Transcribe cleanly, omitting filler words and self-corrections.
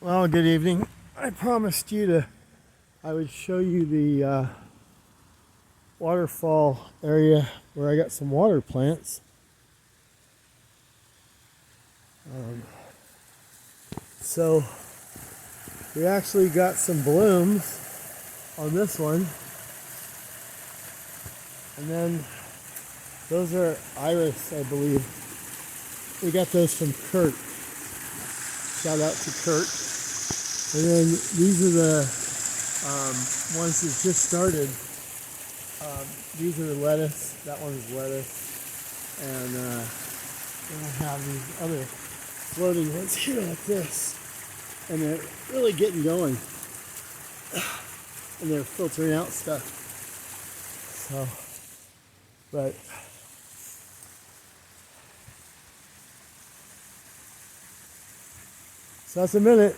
Well, good evening. I promised I would show you the waterfall area where I got some water plants. So we actually got some blooms on this one. And then those are iris, I believe. We got those from Kurt. Shout out to Kurt. And then these are the ones that just started. These are lettuce. That one's lettuce. And then I have these other floating ones here like this. And they're really getting going. And they're filtering out stuff. But so that's a minute.